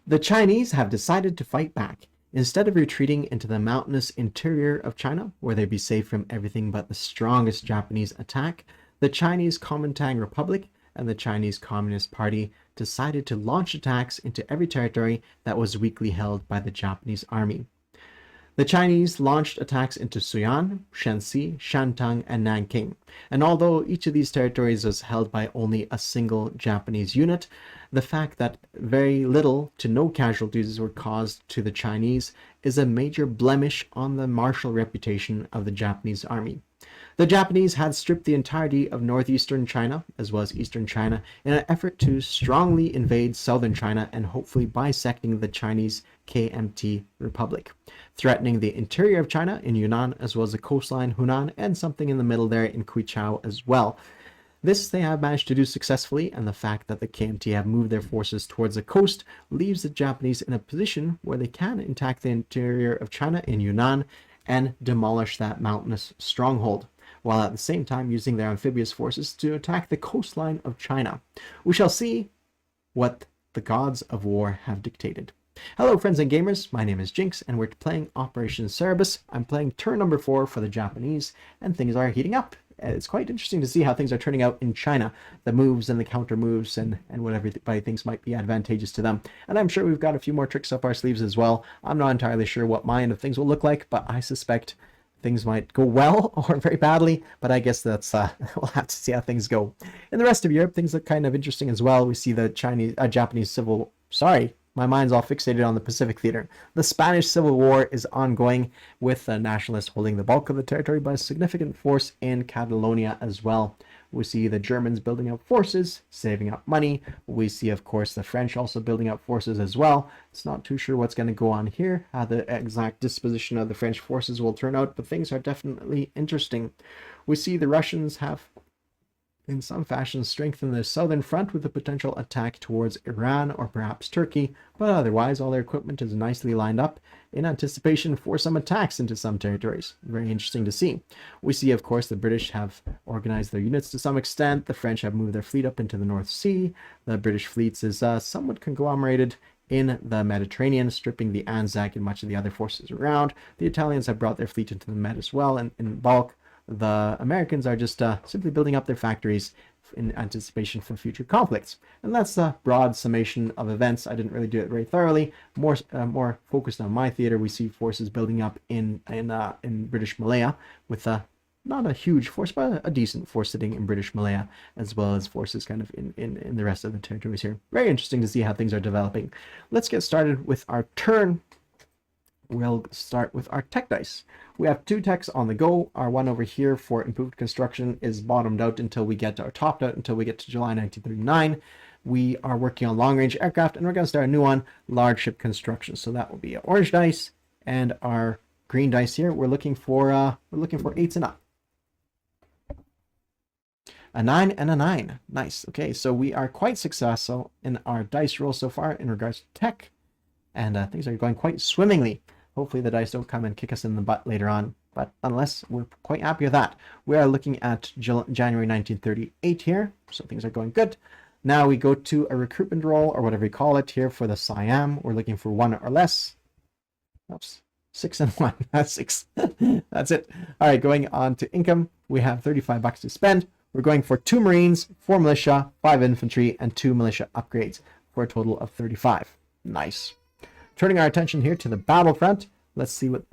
The Chinese have decided to fight back. Instead of retreating into the mountainous interior of China, where they'd be safe from everything but the strongest Japanese attack, the Chinese Kuomintang Republic and the Chinese Communist Party decided to launch attacks into every territory that was weakly held by the Japanese army. The Chinese launched attacks into Suyan, Shanxi, Shantung, and Nanking, and although each of these territories was held by only a single Japanese unit, the fact that very little to no casualties were caused to the Chinese is a major blemish on the martial reputation of the Japanese army. The Japanese had stripped the entirety of northeastern China, as well as eastern China, in an effort to strongly invade southern China and hopefully bisecting the Chinese KMT Republic, threatening the interior of China in Yunnan, as well as the coastline Hunan, and something in the middle there in Quichao as well. This they have managed to do successfully, and the fact that the KMT have moved their forces towards the coast leaves the Japanese in a position where they can attack the interior of China in Yunnan and demolish that mountainous stronghold, while at the same time using their amphibious forces to attack the coastline of China. We shall see what the gods of war have dictated. Hello friends and gamers, my name is Jinx and we're playing Operation Cerberus. I'm playing turn number 4 for the Japanese and things are heating up. It's quite interesting to see how things are turning out in China, the moves and the counter moves and what everybody thinks might be advantageous to them. And I'm sure we've got a few more tricks up our sleeves as well. I'm not entirely sure what my end of things will look like, but I suspect things might go well or very badly, but I guess that's we'll have to see how things go. In the rest of Europe, things look kind of interesting as well. We see the Japanese civil, my mind's all fixated on the Pacific theater. The Spanish Civil War is ongoing, with the nationalists holding the bulk of the territory, but a significant force in Catalonia as well. We see the Germans building up forces, saving up money. We see, of course, the French also building up forces as well. It's not too sure what's going to go on here, how the exact disposition of the French forces will turn out, but things are definitely interesting. We see the Russians have, in some fashion, strengthened their southern front with a potential attack towards Iran or perhaps Turkey, but otherwise all their equipment is nicely lined up in anticipation for some attacks into some territories. Very interesting to see. We see, of course, the British have organized their units to some extent. The French have moved their fleet up into the North Sea. The British fleet is somewhat conglomerated in the Mediterranean, stripping the Anzac and much of the other forces around. The Italians have brought their fleet into the Med as well and in bulk. The Americans are just simply building up their factories in anticipation for future conflicts. And that's a broad summation of events. I didn't really do it very thoroughly. More focused on my theater, we see forces building up in British Malaya with not a huge force, but a decent force sitting in British Malaya, as well as forces kind of in the rest of the territories here. Very interesting to see how things are developing. Let's get started with our turn. We'll start with our tech dice. We have 2 techs on the go. Our one over here for improved construction is bottomed out until we get to, or topped out until we get to July 1939. We are working on long-range aircraft, and we're going to start a new one, large ship construction. So that will be an orange dice, and our green dice here. We're looking for 8s and up. A 9 and a 9. Nice. Okay, so we are quite successful in our dice roll so far in regards to tech, and things are going quite swimmingly. Hopefully the dice don't come and kick us in the butt later on, but unless, we're quite happy with that. We are looking at January 1938 here, so things are going good. Now we go to a recruitment roll, or whatever you call it here, for the Siam. We're looking for 1 or less. Oops, 6 and 1. That's 6. That's it. All right, going on to income. We have $35 to spend. We're going for 2 Marines, 4 militia, 5 infantry, and 2 militia upgrades for a total of 35. Nice. Turning our attention here to the battlefront, let's see what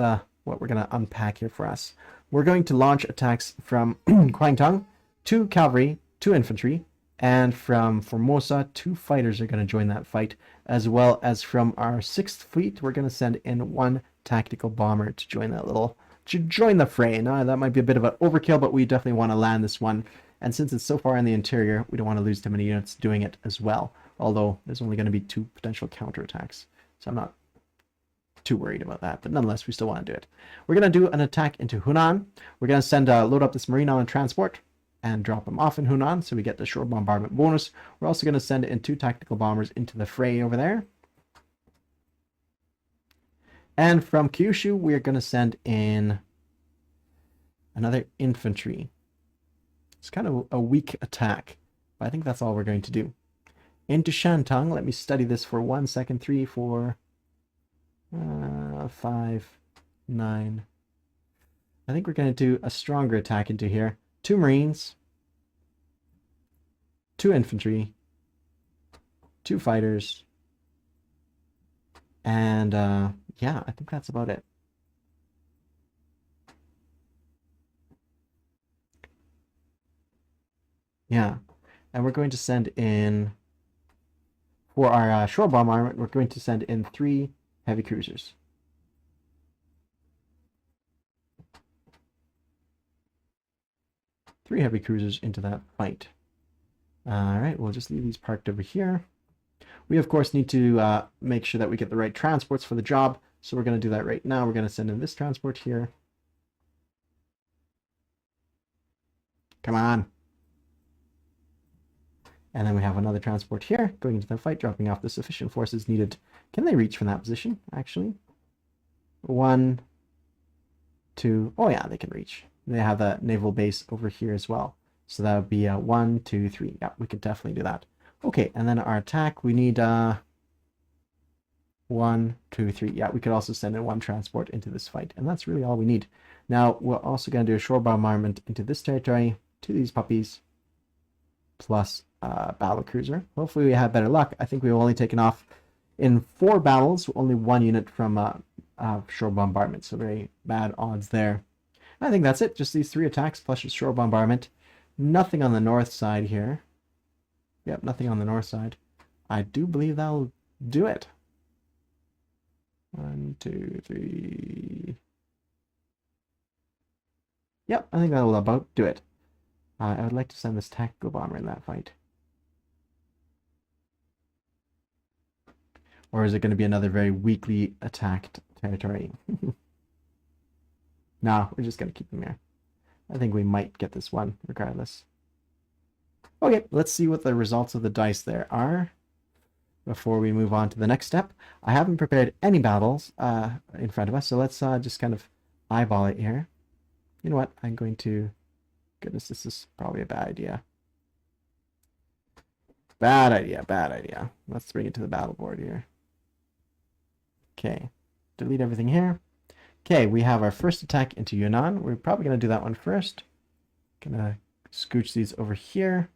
we're going to unpack here for us. We're going to launch attacks from Kwangtung, 2 cavalry, 2 infantry, and from Formosa, 2 fighters are going to join that fight, as well as from our 6th fleet, we're going to send in 1 tactical bomber to join the fray. Now, that might be a bit of an overkill, but we definitely want to land this one. And since it's so far in the interior, we don't want to lose too many units doing it as well, although there's only going to be 2 potential counterattacks. So I'm not too worried about that, but nonetheless, we still want to do it. We're going to do an attack into Hunan. We're going to load up this Marine on a transport and drop them off in Hunan, so we get the shore bombardment bonus. We're also going to send in 2 tactical bombers into the fray over there. And from Kyushu, we're going to send in another infantry. It's kind of a weak attack, but I think that's all we're going to do. into Shantung. Let me study this for 1 second. 3, 4, 5, 9. I think we're going to do a stronger attack into here. 2 Marines, 2 infantry, 2 fighters, and yeah, I think that's about it. Yeah, and we're going to send in, for our shore bomb armament, we're going to send in 3 heavy cruisers. Three heavy cruisers into that fight. All right, we'll just leave these parked over here. We, of course, need to make sure that we get the right transports for the job, so we're going to do that right now. We're going to send in this transport here. Come on. And then we have another transport here going into the fight, dropping off the sufficient forces needed. Can they reach from that position, actually? 1, 2. Oh, yeah, they can reach. They have a naval base over here as well. So that would be 1, 2, 3. Yeah, we could definitely do that. Okay, and then our attack, we need 1, 2, 3. Yeah, we could also send in 1 transport into this fight, and that's really all we need. Now, we're also going to do a shore bombardment into this territory, to these puppies, plus battle cruiser. Hopefully we have better luck. I think we've only taken off in 4 battles, only 1 unit from shore bombardment, so very bad odds there. I think that's it. Just these 3 attacks plus a shore bombardment. Nothing on the north side here. Yep, nothing on the north side. I do believe that'll do it. 1, 2, 3. Yep, I think that'll about do it. I would like to send this tactical bomber in that fight. Or is it going to be another very weakly attacked territory? No, we're just going to keep them here. I think we might get this one regardless. Okay, let's see what the results of the dice there are before we move on to the next step. I haven't prepared any battles in front of us, so let's just kind of eyeball it here. You know what? I'm going to... Goodness, this is probably a bad idea. Bad idea, bad idea. Let's bring it to the battle board here. Okay, delete everything here. Okay, we have our first attack into Yunnan. We're probably going to do that one first. Gonna scooch these over here.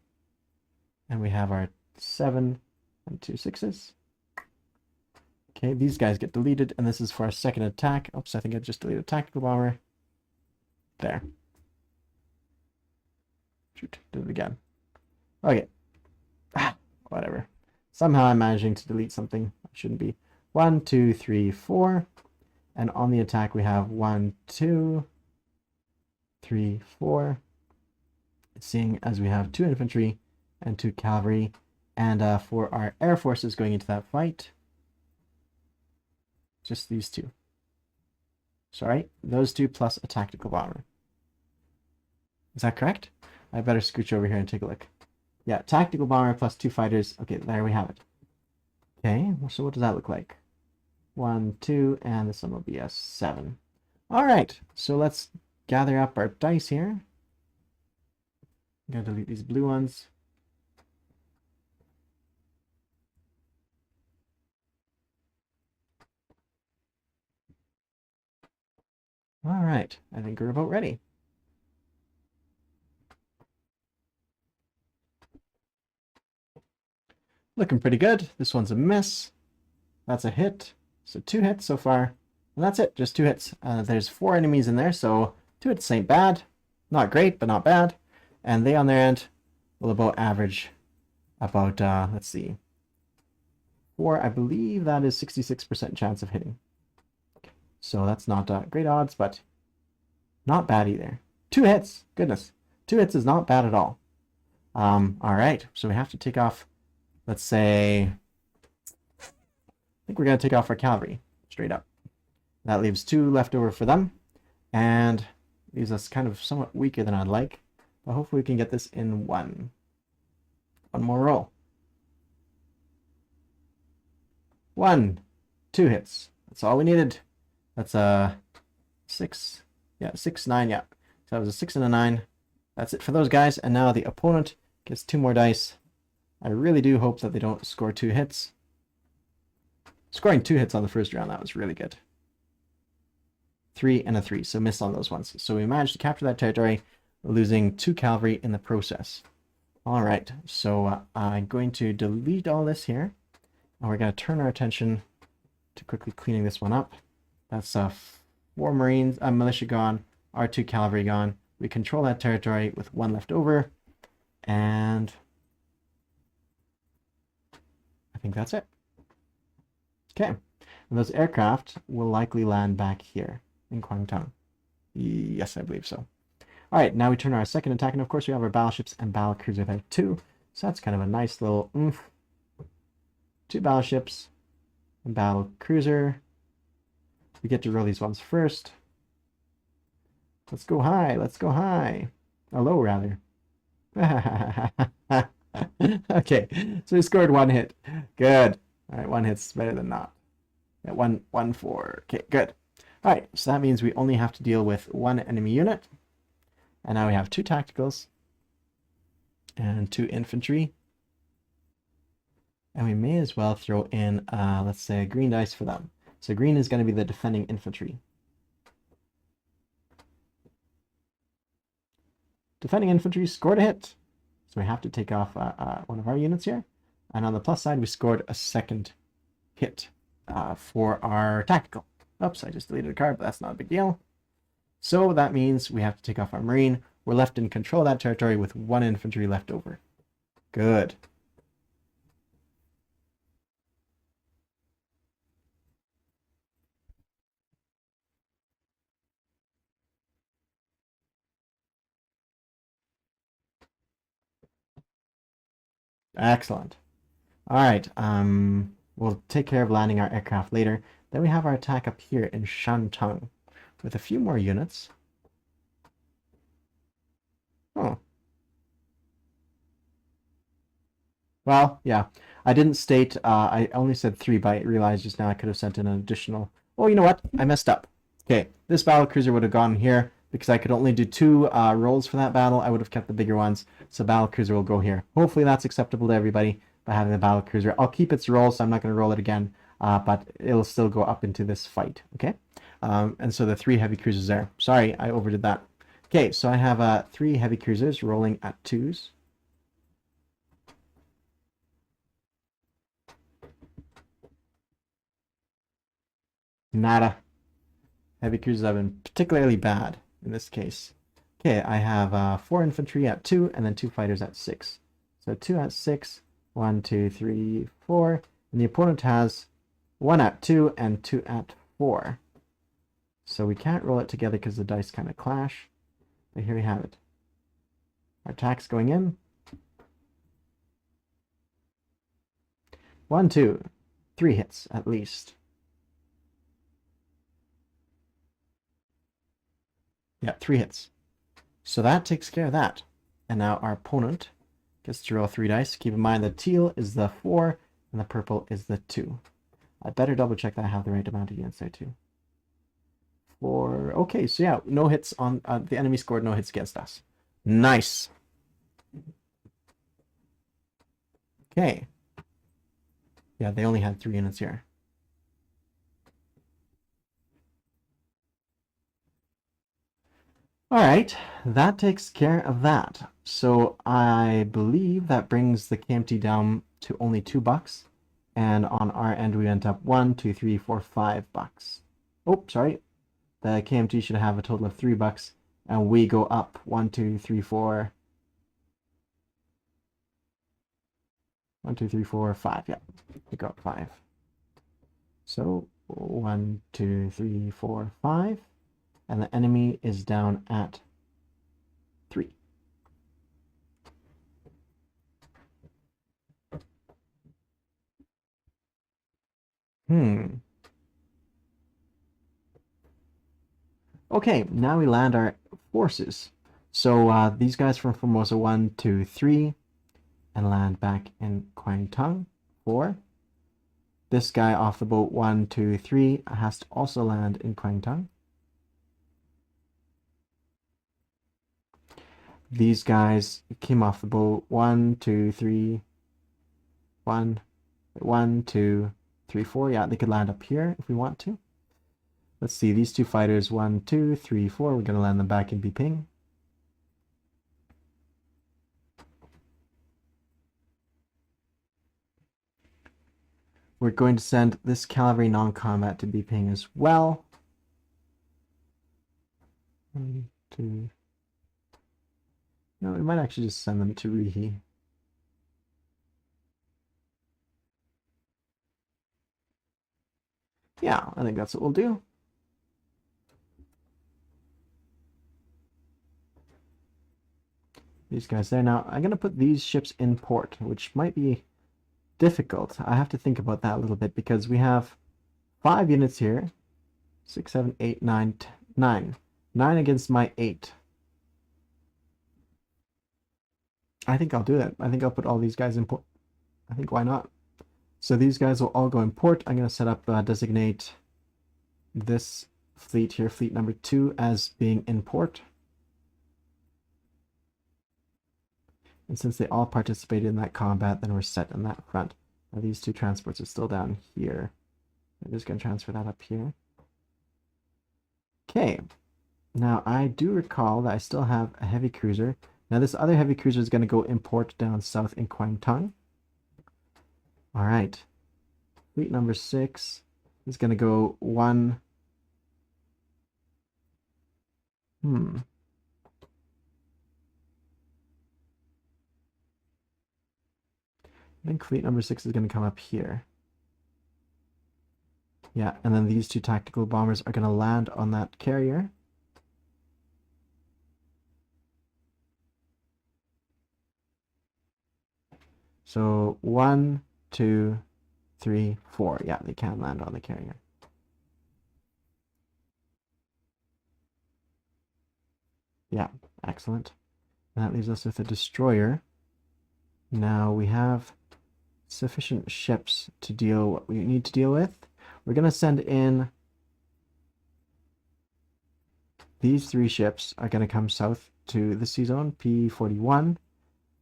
And we have our 7 and 2 6s. Okay, these guys get deleted, and this is for our second attack. Oops, I think I just deleted a tactical bomber. There. Shoot, did it again. Okay. Whatever. Somehow I'm managing to delete something I shouldn't be. 1, 2, 3, 4. And on the attack, we have 1, 2, 3, 4. Seeing as we have 2 infantry and 2 cavalry. And for our air forces going into that fight, just these 2. Sorry, those 2 plus a tactical bomber. Is that correct? I better scooch over here and take a look. Yeah, tactical bomber plus 2 fighters. Okay, there we have it. Okay, so what does that look like? 1, 2, and this one will be a 7. All right, so let's gather up our dice here. I'm going to delete these blue ones. All right, I think we're about ready. Looking pretty good. This one's a miss. That's a hit. So 2 hits so far. And that's it, just 2 hits. There's 4 enemies in there, so 2 hits ain't bad. Not great, but not bad. And they on their end will about average about, let's see, 4, I believe that is 66% chance of hitting. So that's not great odds, but not bad either. 2 hits, goodness. 2 hits is not bad at all. All right, so we have to take off, let's say, I think we're going to take off our cavalry, straight up. That leaves 2 left over for them, and leaves us kind of somewhat weaker than I'd like, but hopefully we can get this in one more roll. 1, 2 hits. That's all we needed. That's a 6. Yeah, 6, 9, yeah. So that was a 6 and a 9. That's it for those guys, and now the opponent gets 2 more dice. I really do hope that they don't score 2 hits. Scoring 2 hits on the first round, that was really good. 3 and a 3, so missed on those ones. So we managed to capture that territory, losing 2 cavalry in the process. All right, so I'm going to delete all this here, and we're going to turn our attention to quickly cleaning this one up. That's 4 Marines, militia gone, our 2 cavalry gone. We control that territory with 1 left over, and I think that's it. Okay, and those aircraft will likely land back here in Kwangtung. Yes, I believe so. All right, now we turn our second attack, and of course we have our battleships and battle cruiser there too. So that's kind of a nice little oomph. 2 battleships and battle cruiser. We get to roll these ones first. Let's go high. Let's go high. Or low, rather. Okay, so we scored 1 hit. Good. All right, 1 hit's better than not. Yeah, 1-4. Okay, good. All right, so that means we only have to deal with 1 enemy unit. And now we have 2 tacticals and 2 infantry. And we may as well throw in, let's say, a green dice for them. So green is going to be the defending infantry. Defending infantry scored a hit. So we have to take off one of our units here. And on the plus side, we scored a second hit for our tactical. Oops, I just deleted a card, but that's not a big deal. So that means we have to take off our Marine. We're left in control of that territory with 1 infantry left over. Good. Excellent. All right, we'll take care of landing our aircraft later. Then we have our attack up here in Shantung with a few more units. Oh. Well, yeah. I didn't state, I only said 3, but I realized just now I could have sent in an additional... Oh, you know what? I messed up. Okay, this battle cruiser would have gone here because I could only do 2 rolls for that battle. I would have kept the bigger ones, so battle cruiser will go here. Hopefully that's acceptable to everybody by having the battle cruiser. I'll keep its roll, so I'm not going to roll it again, but it'll still go up into this fight, okay? And so the 3 heavy cruisers there. Sorry, I overdid that. Okay, so I have 3 heavy cruisers rolling at 2s. Nada. Heavy cruisers have been particularly bad in this case. Okay, I have 4 infantry at 2 and then 2 fighters at 6. So 2 at 6, 1, 2, 3, 4. And the opponent has 1 at 2 and 2 at 4. So we can't roll it together because the dice kind of clash. But here we have it. Our attack's going in. 1, 2, 3 hits at least. Yeah, 3 hits. So that takes care of that. And now our opponent gets to roll 3 dice. Keep in mind the teal is the 4 and the purple is the 2. I better double check that I have the right amount of units there too. 4. Okay, so yeah, no hits on the enemy scored no hits against us. Nice. Okay. Yeah, they only had 3 units here. All right, that takes care of that. So I believe that brings the KMT down to only $2. And on our end, we went up 1, 2, 3, 4, $5. Oh, sorry. The KMT should have a total of $3. And we go up 1, 2, 3, 4. 1, 2, 3, 4, 5. Yeah, we go up 5. So 1, 2, 3, 4, 5. And the enemy is down at 3. Okay, now we land our forces. So these guys from Formosa 1, 2, 3, and land back in Kwangtung 4. This guy off the boat 1, 2, 3 has to also land in Kwangtung. These guys came off the boat 1, 2, 3, 1, 1, 2, 3, 4. Yeah, they could land up here if we want to. Let's see, these two fighters, 1, 2, 3, 4. We're going to land them back in Biping. We're going to send this cavalry non-combat to Biping as well. 1, 2. No, we might actually just send them to Rihi. Yeah, I think that's what we'll do. These guys there. Now, I'm going to put these ships in port, which might be difficult. I have to think about that a little bit because we have 5 units here. 6, 7, 8, 9, 10, 9. 9 against my 8. I think I'll do that. I think I'll put all these guys in port. I think why not? So these guys will all go in port. I'm going to set up, designate this fleet here, fleet number 2, as being in port. And since they all participated in that combat, then we're set in that front. Now these 2 transports are still down here. I'm just going to transfer that up here. Okay. Now I do recall that I still have a heavy cruiser. Now this other heavy cruiser is going to go in port down south in Kwangtung. All right. Fleet number 6 is going to go 1. I think fleet number 6 is going to come up here. Yeah, and then these 2 tactical bombers are going to land on that carrier. So 1, 2, 3, 4. Yeah, they can land on the carrier. Yeah, excellent. And that leaves us with a destroyer. Now we have sufficient ships to deal what we need to deal with. We're going to send in these 3 ships are going to come south to the sea zone, P41,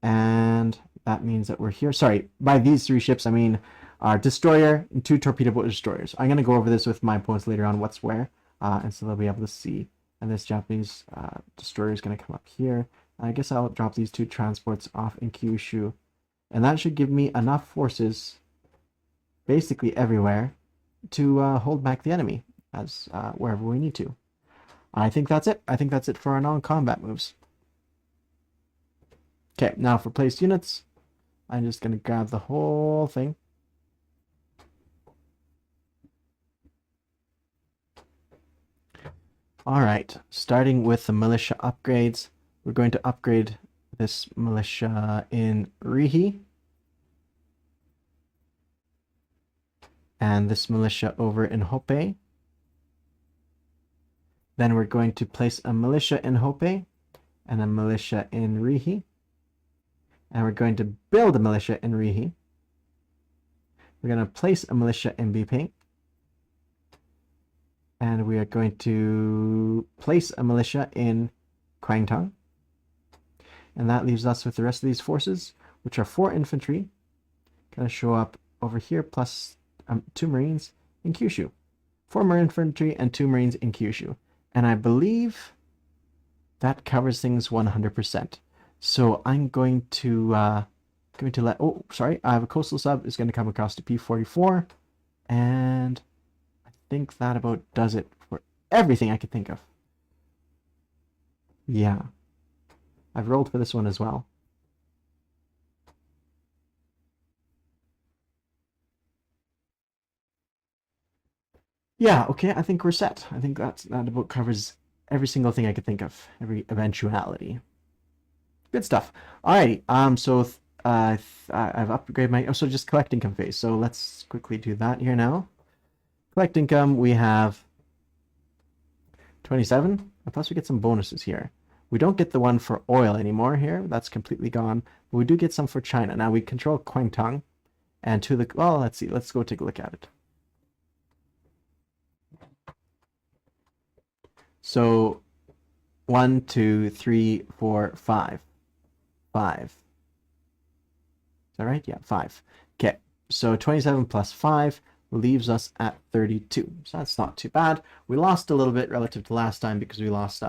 and that means that we're here. Sorry, by these 3 ships, I mean our destroyer and 2 torpedo boat destroyers. I'm going to go over this with my opponents later on, what's where, and so they'll be able to see. And this Japanese destroyer is going to come up here. I guess I'll drop these 2 transports off in Kyushu. And that should give me enough forces, basically everywhere, to hold back the enemy as wherever we need to. I think that's it. I think that's it for our non-combat moves. Okay, now for placed units, I'm just going to grab the whole thing. All right, starting with the militia upgrades, we're going to upgrade this militia in Rihi. And this militia over in Hope. Then we're going to place a militia in Hope and a militia in Rihi. And we're going to build a militia in Rihi. We're going to place a militia in Biping. And we are going to place a militia in Kwangtung. And that leaves us with the rest of these forces, which are 4 infantry. Going to show up over here, plus 2 Marines in Kyushu. 4 more infantry and 2 Marines in Kyushu. And I believe that covers things 100%. So I'm going to let, oh, sorry, I have a coastal sub is going to come across to P44. And I think that about does it for everything I could think of. Yeah. I've rolled for this one as well. Yeah, okay, I think we're set. I think that about covers every single thing I could think of, every eventuality. Good stuff. Alrighty, so I've upgraded my, oh, so just collect income phase. So let's quickly do that here now. Collect income, we have 27, plus we get some bonuses here. We don't get the one for oil anymore here. That's completely gone. But we do get some for China. Now we control Kwangtung. And to the, well, let's see. Let's go take a look at it. So 1, 2, 3, 4, 5. 5. Is that right? Yeah, 5. Okay, so 27 plus 5 leaves us at 32. So that's not too bad. We lost a little bit relative to last time because we lost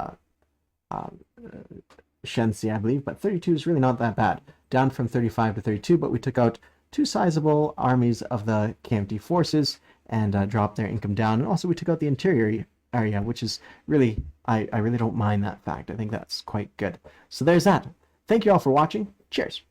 Shensi, I believe, but 32 is really not that bad. Down from 35 to 32, but we took out two sizable armies of the KMT forces and dropped their income down. And also we took out the interior area, which is really, I really don't mind that fact. I think that's quite good. So there's that. Thank you all for watching. Cheers.